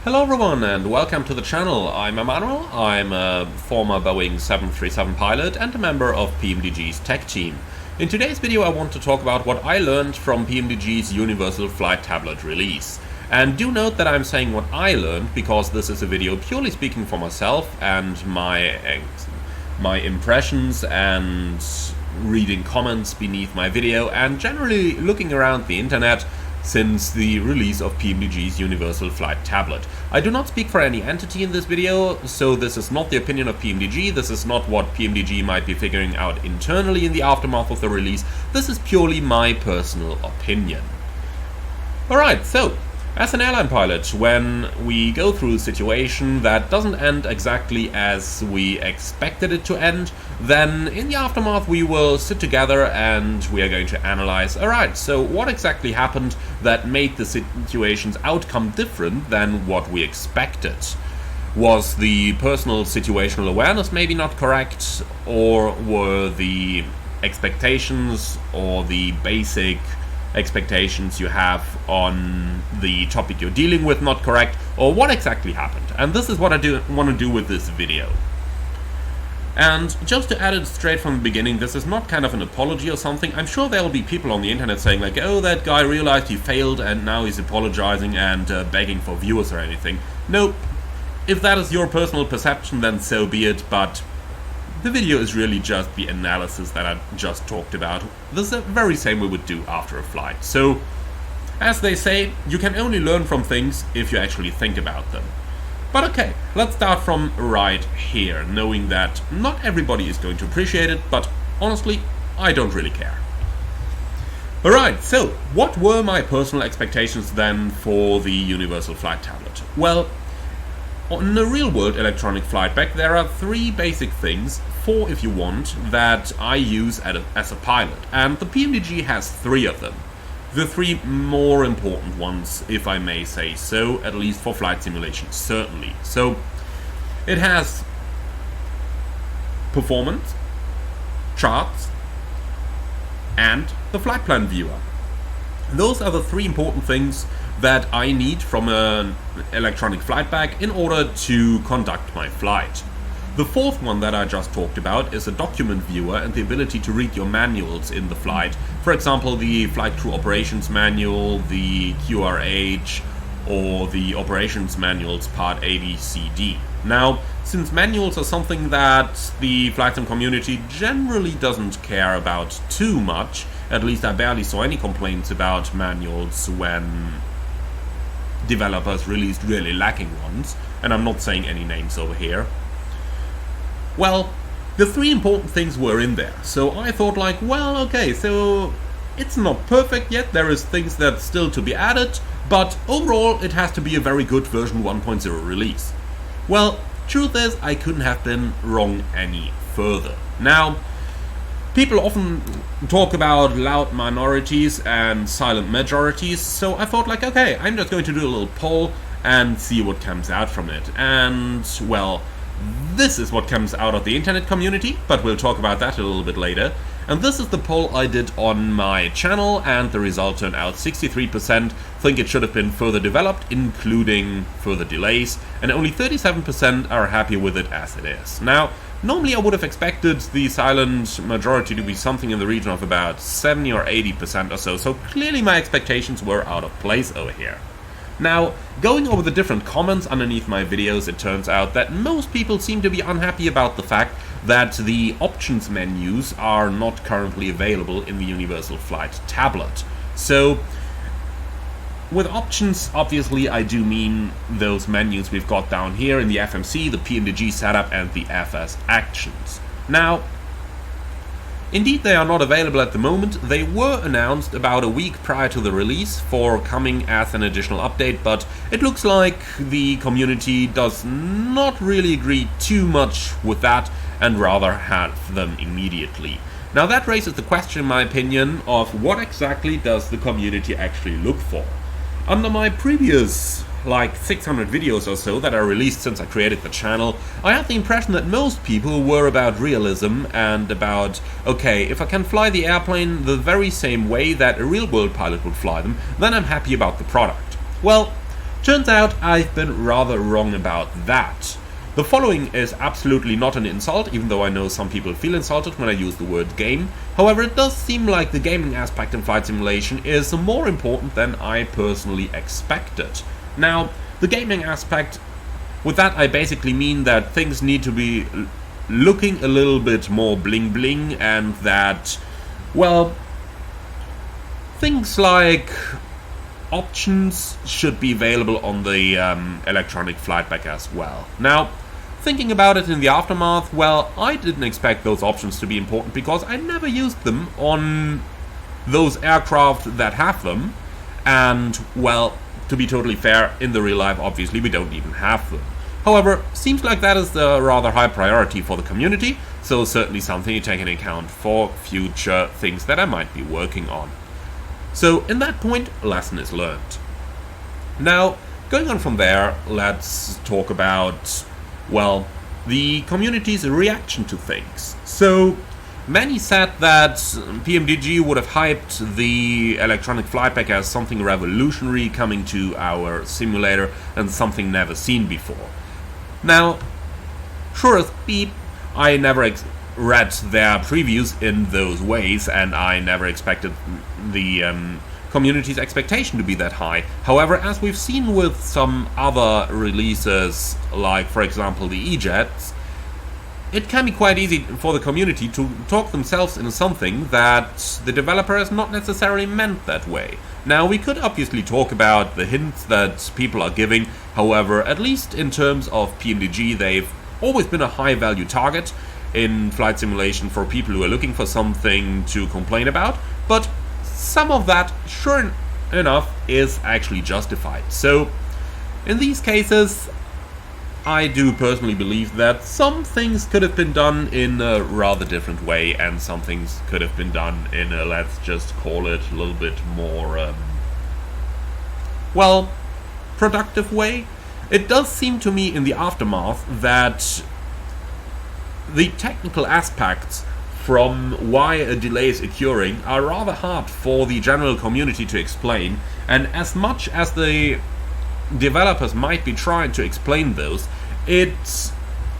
Hello everyone and welcome to the channel. I'm Emmanuel, I'm a former Boeing 737 pilot and a member of PMDG's tech team. In today's video I want to talk about what I learned from PMDG's Universal Flight Tablet release. And do note that I'm saying what I learned because this is a video purely speaking for myself and my impressions and reading comments beneath my video and generally looking around the internet since the release of PMDG's Universal Flight Tablet. I do not speak for any entity in this video, so this is not the opinion of PMDG, this is not what PMDG might be figuring out internally in the aftermath of the release, this is purely my personal opinion. Alright, so, as an airline pilot, when we go through a situation that doesn't end exactly as we expected it to end, then in the aftermath we will sit together and we are going to analyze, alright, so what exactly happened that made the situation's outcome different than what we expected? Was the personal situational awareness maybe not correct, or were the expectations or the basic expectations you have on the topic you're dealing with not correct, or what exactly happened? And this is what I want to do with this video. And just to add it straight from the beginning, this is not kind of an apology or something. I'm sure there will be people on the internet saying like, oh, that guy realized he failed and now he's apologizing and begging for viewers or anything. Nope. If that is your personal perception, then so be it, but the video is really just the analysis that I just talked about. This is the very same we would do after a flight. So, as they say, you can only learn from things if you actually think about them. But okay, let's start from right here, knowing that not everybody is going to appreciate it, but honestly, I don't really care. Alright, so what were my personal expectations then for the Universal Flight Tablet? Well, on the real-world electronic flight bag, there are three basic things, four if you want, that I use as a pilot, and the PMDG has three of them. The three more important ones, if I may say so, at least for flight simulation, certainly. So, it has performance, charts, and the flight plan viewer. Those are the three important things that I need from an electronic flight bag in order to conduct my flight. The fourth one that I just talked about is a document viewer and the ability to read your manuals in the flight. For example, the Flight Crew Operations Manual, the QRH, or the Operations Manuals Part A, B, C, D. Now, since manuals are something that the flight sim community generally doesn't care about too much, at least I barely saw any complaints about manuals when developers released really lacking ones, and I'm not saying any names over here. Well, the three important things were in there, so I thought like, well, okay, so it's not perfect yet, there is things that's still to be added, but overall it has to be a very good version 1.0 release. Well, truth is, I couldn't have been wrong any further. Now, people often talk about loud minorities and silent majorities, so I thought like, okay, I'm just going to do a little poll and see what comes out from it. And, well, this is what comes out of the internet community, but we'll talk about that a little bit later. And this is the poll I did on my channel, and the result turned out 63% think it should have been further developed, including further delays, and only 37% are happy with it as it is. Now, normally I would have expected the silent majority to be something in the region of about 70 or 80% or so clearly my expectations were out of place over here. Now, going over the different comments underneath my videos, it turns out that most people seem to be unhappy about the fact that the options menus are not currently available in the Universal Flight Tablet. So, with options, obviously, I do mean those menus we've got down here in the FMC, the PMDG setup, and the FS actions. Now, indeed, they are not available at the moment. They were announced about a week prior to the release for coming as an additional update, but it looks like the community does not really agree too much with that and rather have them immediately. Now that raises the question, in my opinion, of what exactly does the community actually look for? Under my previous like 600 videos or so that are released since I created the channel, I had the impression that most people were about realism and about, okay, if I can fly the airplane the very same way that a real-world pilot would fly them, then I'm happy about the product. Well, Turns out I've been rather wrong about that. The following is absolutely not an insult, even though I know some people feel insulted when I use the word game. However, it does seem like the gaming aspect in flight simulation is more important than I personally expected. Now, the gaming aspect, with that I basically mean that things need to be looking a little bit more bling bling, and that, well, things like options should be available on the electronic flight bag as well. Now, thinking about it in the aftermath, well, I didn't expect those options to be important because I never used them on those aircraft that have them, and, well, to be totally fair, in the real life, obviously, we don't even have them. However, seems like that is a rather high priority for the community, so certainly something to take into account for future things that I might be working on. So, in that point, lesson is learned. Now, going on from there, let's talk about, well, the community's reaction to things. So, many said that PMDG would have hyped the electronic flight bag as something revolutionary coming to our simulator and something never seen before. Now, sure as beep, I never read their previews in those ways, and I never expected the community's expectation to be that high. However, as we've seen with some other releases, like for example the E-Jets, it can be quite easy for the community to talk themselves into something that the developer has not necessarily meant that way. Now, we could obviously talk about the hints that people are giving. However, at least in terms of PMDG, they've always been a high value target in flight simulation for people who are looking for something to complain about, but some of that, sure enough, is actually justified. So, in these cases, I do personally believe that some things could have been done in a rather different way, and some things could have been done in a, let's just call it, a little bit more, well, productive way. It does seem to me in the aftermath that the technical aspects from why a delay is occurring are rather hard for the general community to explain, and as much as the developers might be trying to explain those, it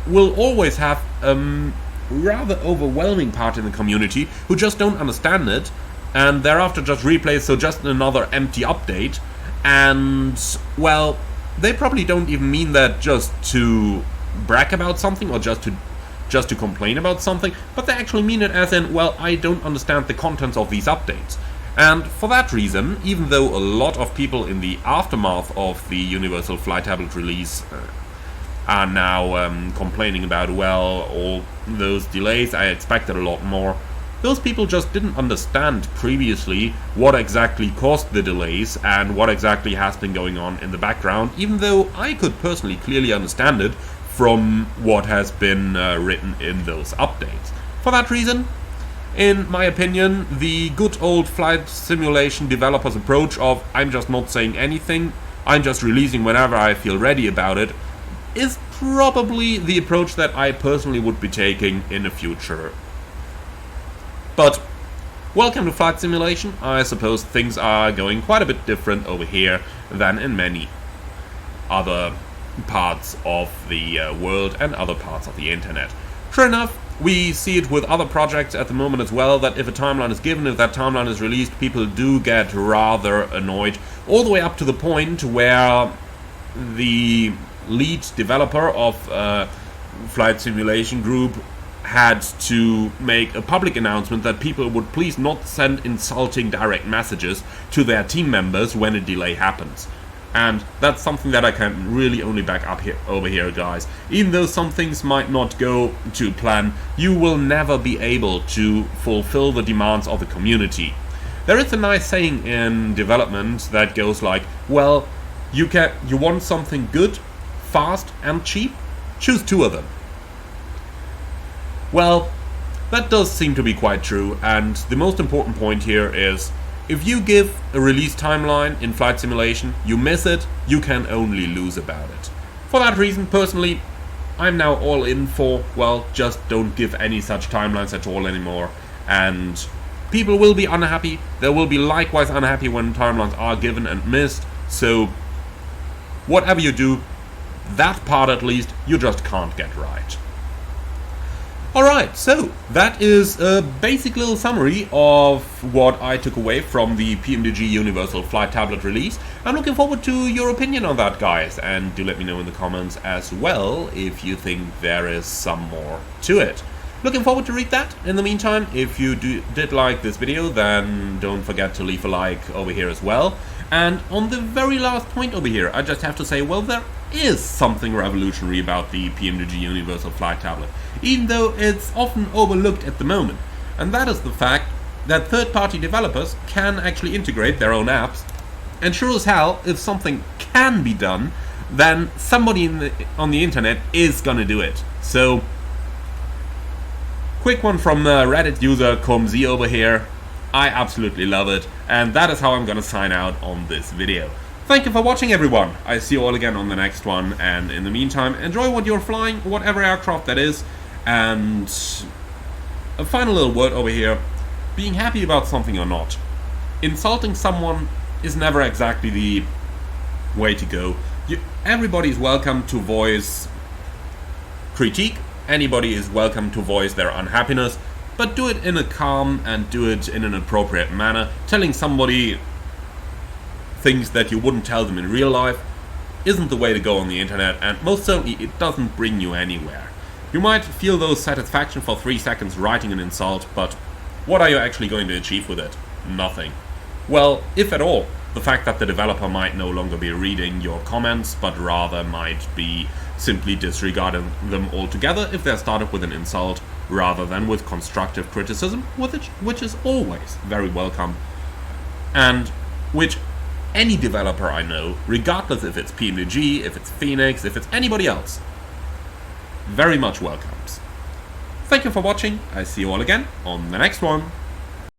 will always have a rather overwhelming part in the community who just don't understand it, and thereafter just replays, so just another empty update, and, well, they probably don't even mean that just to brag about something or just to complain about something, but they actually mean it as in, well, I don't understand the contents of these updates. And for that reason, even though a lot of people in the aftermath of the Universal Flight Tablet release are now complaining about, well, all those delays, I expected a lot more, those people just didn't understand previously what exactly caused the delays and what exactly has been going on in the background, even though I could personally clearly understand it from what has been written in those updates. For that reason, in my opinion, the good old flight simulation developers' approach of I'm just not saying anything, I'm just releasing whenever I feel ready about it, is probably the approach that I personally would be taking in the future. But welcome to flight simulation. I suppose things are going quite a bit different over here than in many other parts of the world and other parts of the internet. Sure enough, we see it with other projects at the moment as well, that if a timeline is given, if that timeline is released, people do get rather annoyed, all the way up to the point where the lead developer of Flight Simulation Group had to make a public announcement that people would please not send insulting direct messages to their team members when a delay happens. And that's something that I can really only back up here over here, guys. Even though some things might not go to plan, you will never be able to fulfill the demands of the community. There is a nice saying in development that goes like, well, you want something good, fast and cheap? Choose two of them. Well, that does seem to be quite true, and the most important point here is, if you give a release timeline in flight simulation, you miss it, you can only lose about it. For that reason, personally, I'm now all in for, well, just don't give any such timelines at all anymore. And people will be unhappy, they will be likewise unhappy when timelines are given and missed, so whatever you do, that part at least, you just can't get right. Alright, so that is a basic little summary of what I took away from the PMDG Universal Flight Tablet release. I'm looking forward to your opinion on that, guys, and do let me know in the comments as well if you think there is some more to it. Looking forward to read that. In the meantime, if you did like this video, then don't forget to leave a like over here as well. And on the very last point over here, I just have to say, well, there is something revolutionary about the PMDG Universal Flight Tablet, even though it's often overlooked at the moment. And that is the fact that third-party developers can actually integrate their own apps. And sure as hell, if something can be done, then somebody on the internet is gonna do it. So, quick one from Reddit user ComZ over here. I absolutely love it, and that is how I'm gonna sign out on this video. Thank you for watching, everyone. I see you all again on the next one, and in the meantime, enjoy what you're flying, whatever aircraft that is. And a final little word over here: being happy about something or not, insulting someone is never exactly the way to go. Everybody is welcome to voice critique, anybody is welcome to voice their unhappiness, but do it in a calm and do it in an appropriate manner. Telling somebody things that you wouldn't tell them in real life isn't the way to go on the internet, and most certainly it doesn't bring you anywhere. You might feel those satisfaction for 3 seconds writing an insult, but what are you actually going to achieve with it? Nothing. Well, if at all, the fact that the developer might no longer be reading your comments, but rather might be simply disregarding them altogether if they're started with an insult rather than with constructive criticism, which is always very welcome, and which any developer I know, regardless if it's PMDG, if it's Phoenix, if it's anybody else, very much welcomes. Thank you for watching. I see you all again on the next one.